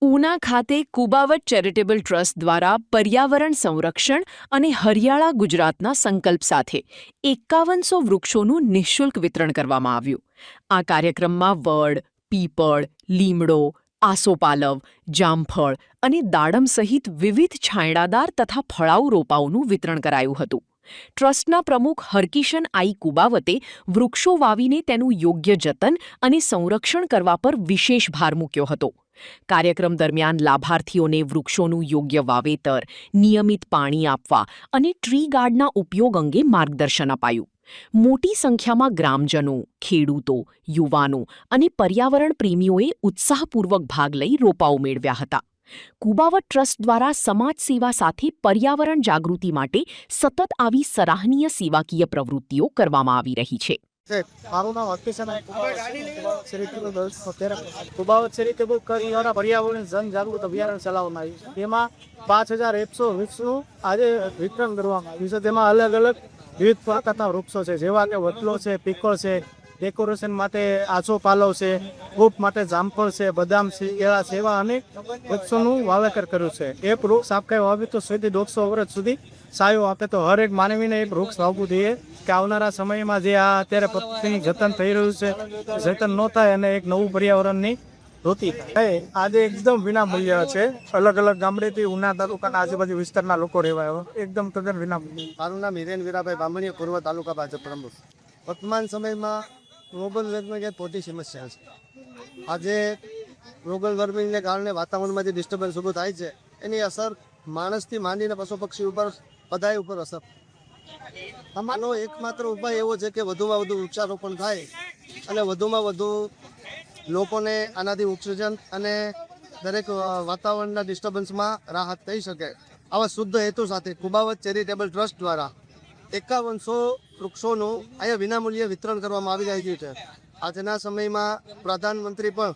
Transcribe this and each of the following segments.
ઉના ખાતે Kubavat charitable trust દ્વારા પર્યાવરણ સંરક્ષણ અને હરિયાળા ગુજરાતના સંકલ્પ સાથે 5100 વૃક્ષોનું નિઃશુલ્ક વિતરણ કરવામાં આવ્યું. આ કાર્યક્રમમાં વડ, પીપળ, લીમડો, આસોપાલવ, જામફળ અને દાડમ સહિત વિવિધ છાંયડાદાર તથા ફળાઉ રોપાઓનું વિતરણ કરાયું હતું. ટ્રસ્ટના પ્રમુખ હરકિશન આઈ કુબાવતે વૃક્ષો વાવીને તેનું યોગ્ય જતન અને સંરક્ષણ કરવા પર વિશેષ ભાર મૂક્યો હતો. કાર્યક્રમ દરમિયાન લાભાર્થીઓને વૃક્ષોનું યોગ્ય વાવેતર, નિયમિત પાણી આપવા અને ટ્રી ગાર્ડના ઉપયોગ અંગે માર્ગદર્શન અપાયું. મોટી સંખ્યામાં ગ્રામજનો, ખેડૂતો, યુવાનો અને પર્યાવરણ પ્રેમીઓએ ઉત્સાહપૂર્વક ભાગ લઈ રોપાઓ મેળવ્યા હતા. કુબાવત ટ્રસ્ટ દ્વારા સમાજ સેવા સાથે પર્યાવરણ જાગૃતિ માટે સતત આવી સરાહનીય સેવાકીય પ્રવૃત્તિઓ કરવામાં આવી રહી છે. મારું નામ હરકિશન કુબાવત ચેરિટેબલ દ્વારા પર્યાવરણ જનજાગૃત અભિયાન ચલાવવામાં આવ્યું. તેમાં 5100 વૃક્ષનું આજે વિતરણ કરવામાં આવ્યું છે. તેમાં અલગ અલગ વિવિધ પ્રકારના વૃક્ષો છે, જેવા કે વટલો છે, પીપળ છે, ડેકોરેશન માટે આસોપાલવ છે, ફૂપ માટે જામફળ છે, બદામ છે, કેળા છે, એવા અનેક વૃક્ષોનું વાવેતર કર્યું છે. એક વૃક્ષ આપણે વાવી તો 100-150 વર્ષ સુધી સાયો આપે, તો હરેક માનવીને એક વૃક્ષ વાવવું જોઈએ કે આવનારા સમયમાં જે આ અત્યારે પ્રકૃતિનું જતન થઈ રહ્યું છે, જતન ન થાય અને એક નવું પર્યાવરણની ધોતી થાય. આજે એકદમ વિનામૂલ્ય છે. અલગ અલગ ગામડેથી ઉના તાલુકાના આજુબાજુ વિસ્તારના લોકો રહેવા એકદમ તદ્દન વિનામૂલ્ય. મારું નામ હિરેન વીરાભાઈ બામણીયા, પૂર્વ તાલુકા ભાજપ પ્રમુખ. વર્તમાન સમયમાં ગ્લોબલ વોર્મિંગ એક મોટી સમસ્યા છે. આજે ગ્લોબલ વોર્મિંગને કારણે વાતાવરણમાં જે ડિસ્ટર્બન્સ ઊભું થાય છે, એની અસર માણસથી માંડીને પશુ પક્ષી ઉપર બધાય ઉપર અસર. આનો એકમાત્ર ઉપાય એવો છે કે વધુમાં વધુ વૃક્ષારોપણ થાય અને વધુમાં વધુ લોકોને આનાથી ઓક્સિજન અને દરેક વાતાવરણના ડિસ્ટર્બન્સમાં રાહત થઈ શકે. આવા શુદ્ધ હેતુ સાથે કુબાવત ચેરિટેબલ ટ્રસ્ટ દ્વારા 5100 વૃક્ષોનું અહીંયા વિનામૂલ્યે વિતરણ કરવામાં આવી રહ્યું છે. આજના સમયમાં પ્રધાનમંત્રી પણ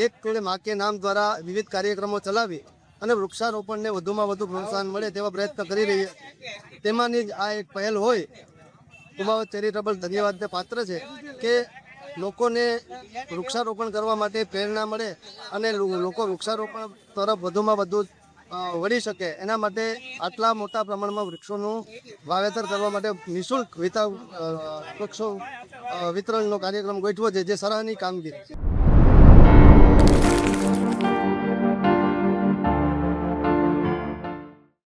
એક પેડ માં કે નામ દ્વારા વિવિધ કાર્યક્રમો ચલાવી અને વૃક્ષારોપણને વધુમાં વધુ પ્રોત્સાહન મળે તેવા પ્રયત્ન કરી રહી છે. તેમાંની જ આ એક પહેલ હોય. કુબાવત ચેરિટેબલ ધન્યવાદને પાત્ર છે કે લોકોને વૃક્ષારોપણ કરવા માટે પ્રેરણા મળે અને લોકો વૃક્ષારોપણ તરફ વધુમાં વધુ વળી શકે. એના માટે આટલા મોટા પ્રમાણમાં વૃક્ષોનું વાવેતર કરવા માટે નિઃશુલ્ક વૃક્ષો વિતરણનો કાર્યક્રમ ગોઠવ્યો છે, જે સરાહનીય કામગીરી છે.